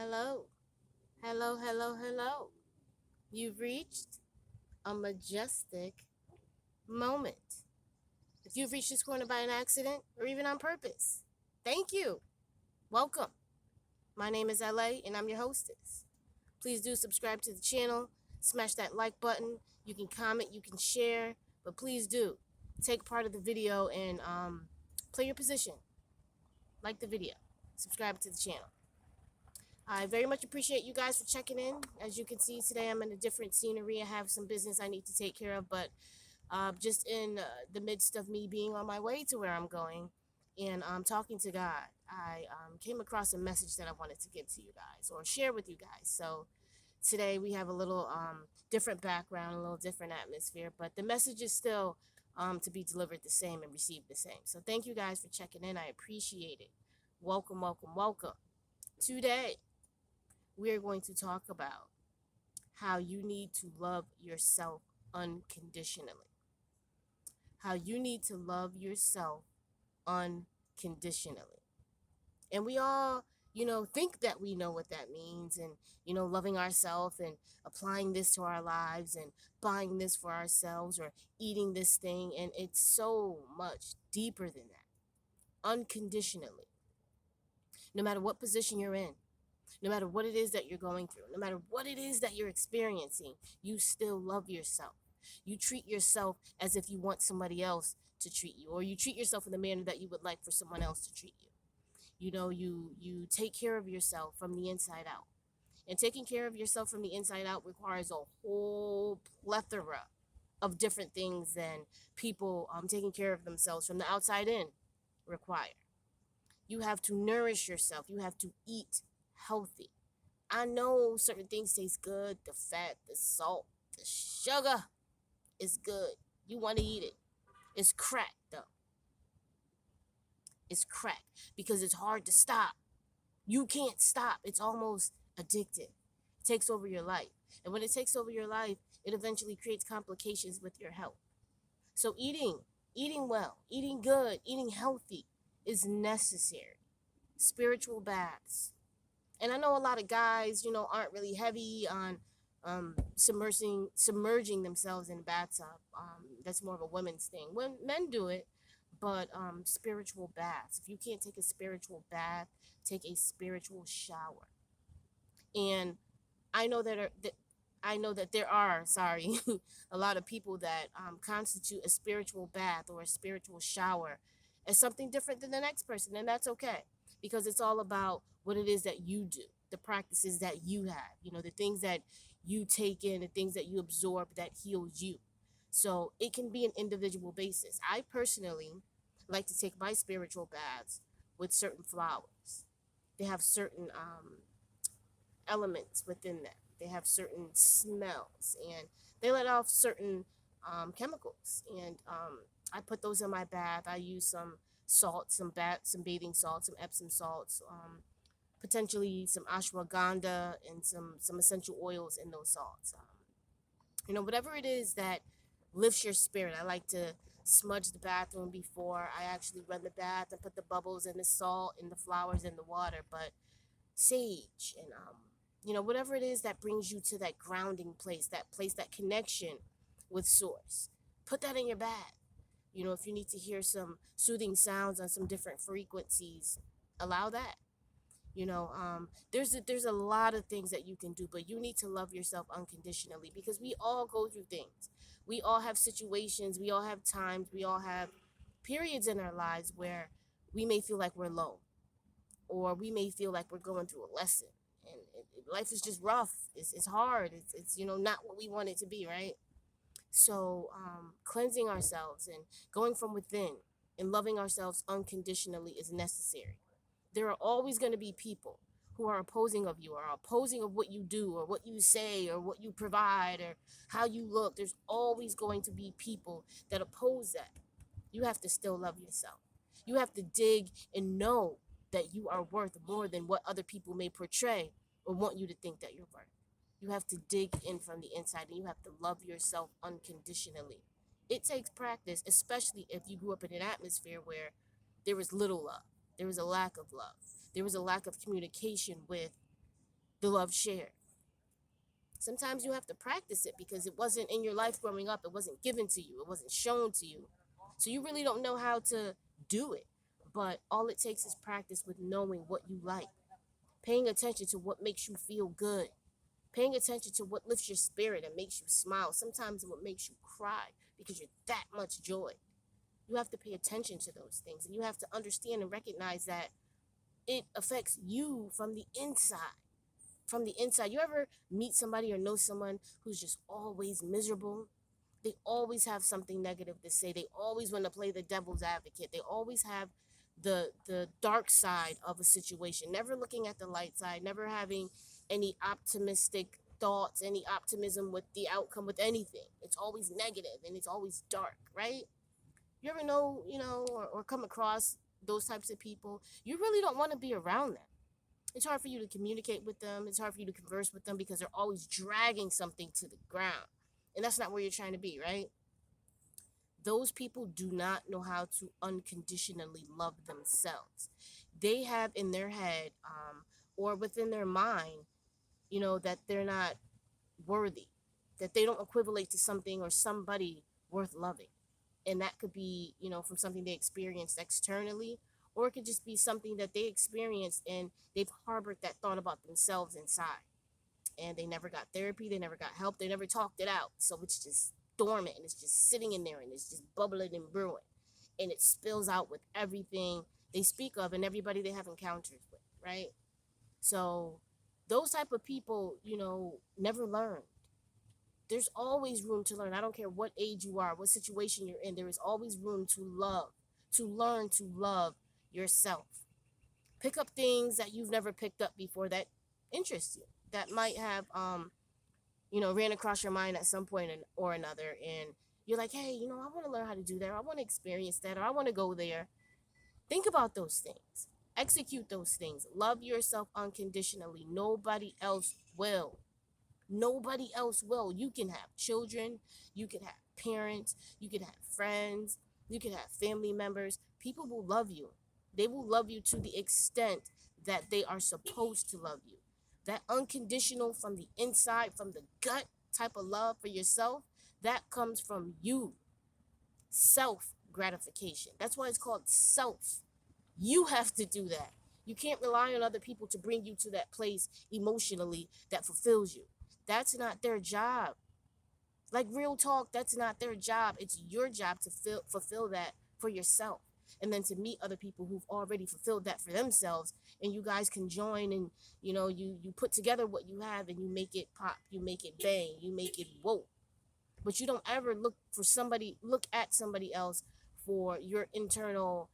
Hello, hello, hello, hello. You've reached a majestic moment. If you've reached this corner by an accident or even on purpose, thank you. Welcome. My name is L.A and I'm your hostess. Please do subscribe to the channel, smash that like button. You can comment, you can share, but please do take part of the video and play your position. Like the video, subscribe to the channel. I very much appreciate you guys for checking in. As you can see, today I'm in a different scenery. I have some business I need to take care of, but just in the midst of me being on my way to where I'm going and talking to God, I came across a message that I wanted to give to you guys or share with you guys. So today we have a little different background, a little different atmosphere, but the message is still to be delivered the same and received the same. So thank you guys for checking in. I appreciate it. Welcome, welcome, welcome. Today, we are going to talk about how you need to love yourself unconditionally. How you need to love yourself unconditionally. And we all, think that we know what that means and, loving ourselves and applying this to our lives and buying this for ourselves or eating this thing. And it's so much deeper than that. Unconditionally. No matter what position you're in, no matter what it is that you're going through, no matter what it is that you're experiencing, you still love yourself. You treat yourself as if you want somebody else to treat you, or you treat yourself in the manner that you would like for someone else to treat you. You take care of yourself from the inside out. And taking care of yourself from the inside out requires a whole plethora of different things than people taking care of themselves from the outside in require. You have to nourish yourself. You have to eat healthy. I know certain things taste good. The fat, the salt, the sugar is good. You want to eat it. It's crack, though. It's crack because it's hard to stop. You can't stop. It's almost addictive. It takes over your life. And when it takes over your life, it eventually creates complications with your health. So eating well, eating good, eating healthy is necessary. Spiritual baths. And I know a lot of guys, aren't really heavy on submerging themselves in a bathtub. That's more of a women's thing. When men do it, but spiritual baths. If you can't take a spiritual bath, take a spiritual shower. And I know that there are, sorry, a lot of people that constitute a spiritual bath or a spiritual shower as something different than the next person, and that's okay because it's all about what it is that you do, the practices that you have, the things that you take in, the things that you absorb that heals you. So it can be an individual basis. I personally like to take my spiritual baths with certain flowers. They have certain elements within them. They have certain smells and they let off certain chemicals. And I put those in my bath. I use some salt, some bathing salts, some Epsom salts, potentially some ashwagandha and some essential oils in those salts. Whatever it is that lifts your spirit. I like to smudge the bathroom before I actually run the bath and put the bubbles and the salt and the flowers in the water. But sage and whatever it is that brings you to that grounding place, that connection with source, put that in your bath. If you need to hear some soothing sounds on some different frequencies, allow that. There's a lot of things that you can do, but you need to love yourself unconditionally because we all go through things. We all have situations, we all have times, we all have periods in our lives where we may feel like we're low or we may feel like we're going through a lesson and life is just rough. It's hard. It's not what we want it to be, right? So cleansing ourselves and going from within and loving ourselves unconditionally is necessary. There are always going to be people who are opposing of you or opposing of what you do or what you say or what you provide or how you look. There's always going to be people that oppose that. You have to still love yourself. You have to dig and know that you are worth more than what other people may portray or want you to think that you're worth. You have to dig in from the inside and you have to love yourself unconditionally. It takes practice, especially if you grew up in an atmosphere where there was little love. There was a lack of love. There was a lack of communication with the love shared. Sometimes you have to practice it because it wasn't in your life growing up. It wasn't given to you. It wasn't shown to you. So you really don't know how to do it. But all it takes is practice with knowing what you like, paying attention to what makes you feel good, paying attention to what lifts your spirit and makes you smile. Sometimes what makes you cry because you're that much joy. You have to pay attention to those things, and you have to understand and recognize that it affects you from the inside. From the inside. You ever meet somebody or know someone who's just always miserable? They always have something negative to say. They always want to play the devil's advocate. They always have the dark side of a situation, never looking at the light side, never having any optimistic thoughts, any optimism with the outcome, with anything. It's always negative and it's always dark, right? You ever know, or come across those types of people? You really don't want to be around them. It's hard for you to communicate with them. It's hard for you to converse with them because they're always dragging something to the ground. And that's not where you're trying to be, right? Those people do not know how to unconditionally love themselves. They have in their head, or within their mind, that they're not worthy, that they don't equivalent to something or somebody worth loving. And that could be, from something they experienced externally, or it could just be something that they experienced and they've harbored that thought about themselves inside. And they never got therapy, they never got help, they never talked it out. So it's just dormant and it's just sitting in there and it's just bubbling and brewing. And it spills out with everything they speak of and everybody they have encounters with, right? So those type of people, never learn. There's always room to learn. I don't care what age you are, what situation you're in. There is always room to love, to learn to love yourself. Pick up things that you've never picked up before that interest you, that might have, ran across your mind at some point or another. And you're like, hey, I want to learn how to do that. Or I want to experience that. Or I want to go there. Think about those things. Execute those things. Love yourself unconditionally. Nobody else will. Nobody else will. You can have children, you can have parents, you can have friends, you can have family members. People will love you. They will love you to the extent that they are supposed to love you. That unconditional from the inside, from the gut type of love for yourself, that comes from you. Self gratification. That's why it's called self. You have to do that. You can't rely on other people to bring you to that place emotionally that fulfills you. That's not their job. Like real talk, that's not their job. It's your job to fulfill that for yourself. And then to meet other people who've already fulfilled that for themselves. And you guys can join and, you put together what you have and you make it pop, you make it bang, you make it whoa. But you don't ever look at somebody else for your internal,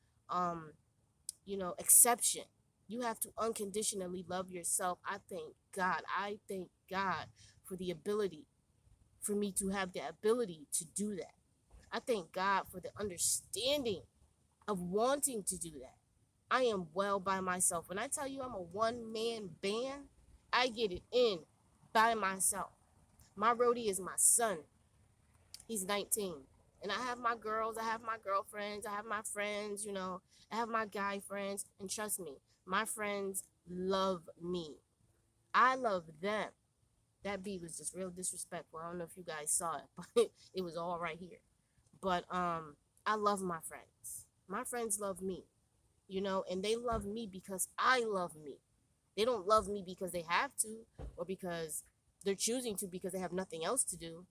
exception. You have to unconditionally love yourself. I thank God. I thank God for the ability, for me to have the ability to do that. I thank God for the understanding of wanting to do that. I am well by myself. When I tell you I'm a one-man band, I get it in by myself. My roadie is my son. He's 19. And I have my girls, I have my girlfriends, I have my friends, I have my guy friends. And trust me, my friends love me. I love them. That beat was just real disrespectful. I don't know if you guys saw it, but it was all right here. But I love my friends. My friends love me, and they love me because I love me. They don't love me because they have to or because they're choosing to because they have nothing else to do.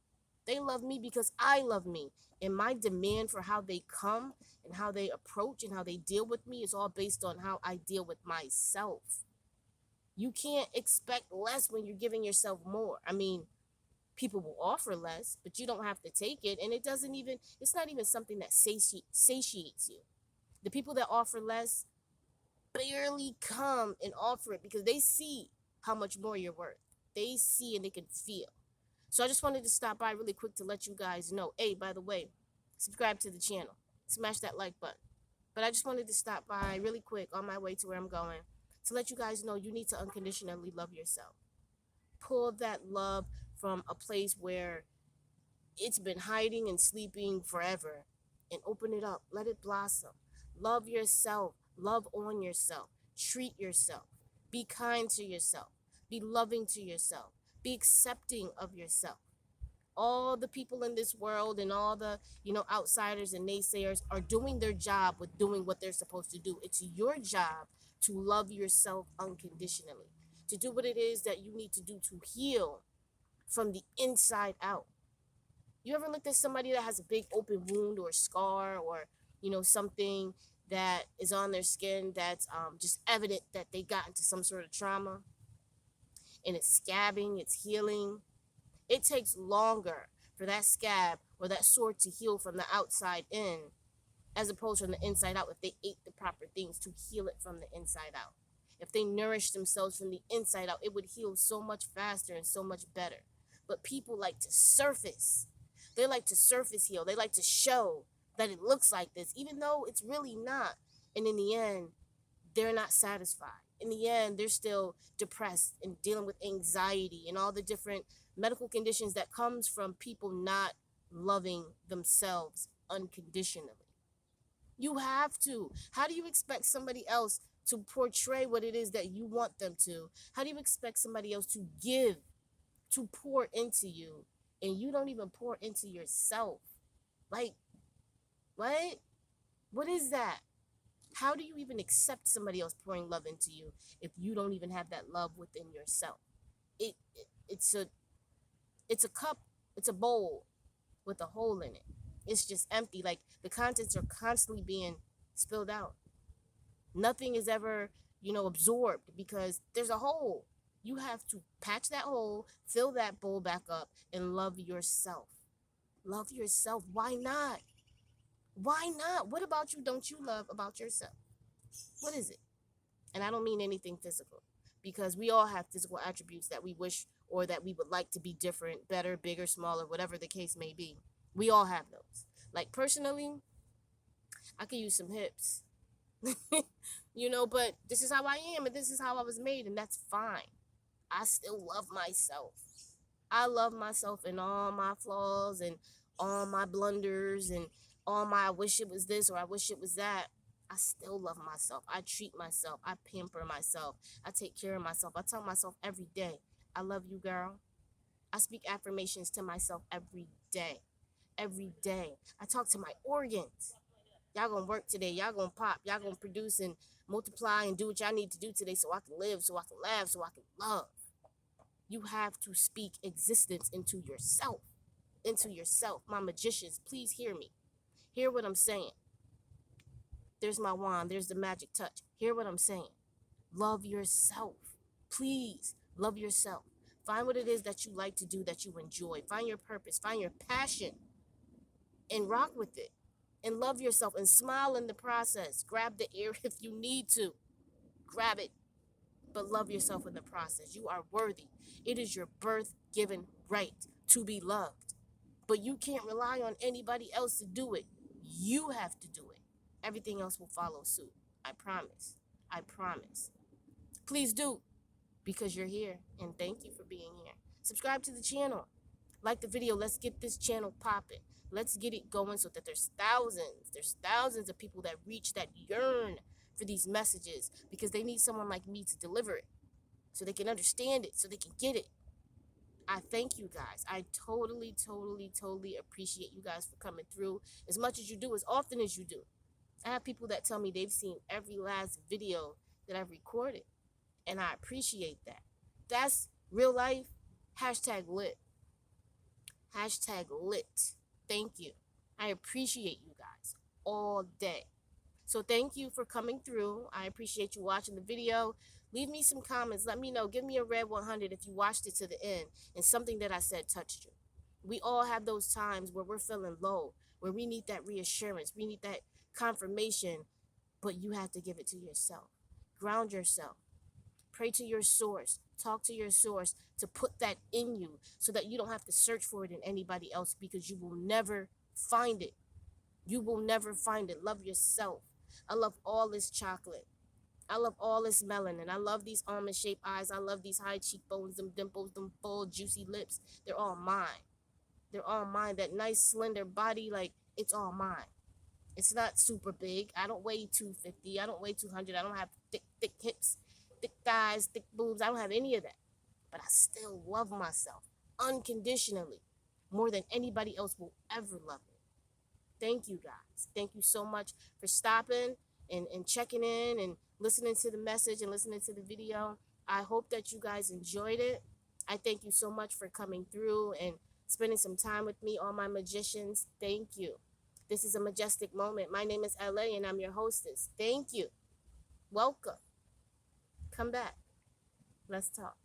They love me because I love me. And my demand for how they come and how they approach and how they deal with me is all based on how I deal with myself. You can't expect less when you're giving yourself more. I mean, people will offer less, but you don't have to take it. And it's not even something that satiates you. The people that offer less barely come and offer it because they see how much more you're worth. They see and they can feel. So I just wanted to stop by really quick to let you guys know. Hey, by the way, subscribe to the channel. Smash that like button. But I just wanted to stop by really quick on my way to where I'm going to let you guys know you need to unconditionally love yourself. Pull that love from a place where it's been hiding and sleeping forever and open it up. Let it blossom. Love yourself. Love on yourself. Treat yourself. Be kind to yourself. Be loving to yourself. Be accepting of yourself. All the people in this world and all the, outsiders and naysayers are doing their job with doing what they're supposed to do. It's your job to love yourself unconditionally, to do what it is that you need to do to heal from the inside out. You ever looked at somebody that has a big open wound or scar, or, something that is on their skin that's just evident that they got into some sort of trauma, and it's scabbing, it's healing? It takes longer for that scab or that sore to heal from the outside in, as opposed from the inside out, if they ate the proper things to heal it from the inside out. If they nourished themselves from the inside out, it would heal so much faster and so much better. But people like to surface. They like to surface heal. They like to show that it looks like this, even though it's really not. And in the end, they're not satisfied. In the end, they're still depressed and dealing with anxiety and all the different medical conditions that comes from people not loving themselves unconditionally. You have to. How do you expect somebody else to portray what it is that you want them to? How do you expect somebody else to give, to pour into you, and you don't even pour into yourself? Like, what? What is that? How do you even accept somebody else pouring love into you if you don't even have that love within yourself? It's a cup, it's a bowl with a hole in it. It's just empty. Like, the contents are constantly being spilled out. Nothing is ever, absorbed because there's a hole. You have to patch that hole, fill that bowl back up, and love yourself. Love yourself. Why not? Why not? What about you don't you love about yourself? What is it? And I don't mean anything physical, because we all have physical attributes that we wish or that we would like to be different, better, bigger, smaller, whatever the case may be. We all have those. Like, personally, I could use some hips, but this is how I am and this is how I was made, and that's fine. I still love myself. I love myself and all my flaws and all my blunders and all my I wish it was this or I wish it was that. I still love myself. I treat myself. I pamper myself. I take care of myself. I tell myself every day, I love you, girl. I speak affirmations to myself every day. Every day. I talk to my organs. Y'all gonna work today. Y'all gonna pop. Y'all gonna produce and multiply and do what y'all need to do today so I can live, so I can laugh, so I can love. You have to speak existence into yourself. Into yourself. My magicians, please hear me. Hear what I'm saying. There's my wand. There's the magic touch. Hear what I'm saying. Love yourself. Please love yourself. Find what it is that you like to do, that you enjoy. Find your purpose. Find your passion. And rock with it. And love yourself. And smile in the process. Grab the air if you need to. Grab it. But love yourself in the process. You are worthy. It is your birth-given right to be loved. But you can't rely on anybody else to do it. You have to do it. Everything else will follow suit. I promise. I promise. Please do, because you're here. And thank you for being here. Subscribe to the channel. Like the video. Let's get this channel popping. Let's get it going so that there's thousands of people that reach, that yearn for these messages, because they need someone like me to deliver it so they can understand it, so they can get it. I thank you guys. I totally appreciate you guys for coming through as much as you do, as often as you do. I have people that tell me they've seen every last video that I've recorded, and I appreciate that. That's real life. #lit. #lit. Thank you. I appreciate you guys all day. So thank you for coming through. I appreciate you watching the video. Leave me some comments. Let me know. Give me a red 100 if you watched it to the end and something that I said touched you. We all have those times where we're feeling low, where we need that reassurance. We need that confirmation, but you have to give it to yourself. Ground yourself. Pray to your source. Talk to your source to put that in you so that you don't have to search for it in anybody else, because you will never find it. You will never find it. Love yourself. I love all this chocolate. I love all this melanin. I love these almond-shaped eyes. I love these high cheekbones, them dimples, them full, juicy lips. They're all mine. They're all mine. That nice, slender body, like, it's all mine. It's not super big. I don't weigh 250. I don't weigh 200. I don't have thick hips, thick thighs, thick boobs. I don't have any of that. but I still love myself unconditionally more than anybody else will ever love me. Thank you guys. Thank you so much for stopping and checking in and listening to the message and listening to the video. I hope that you guys enjoyed it. I thank you so much for coming through and spending some time with me, all my magicians. Thank you. This is a majestic moment. My name is L.A and I'm your hostess. Thank you. Welcome. Come back. Let's talk.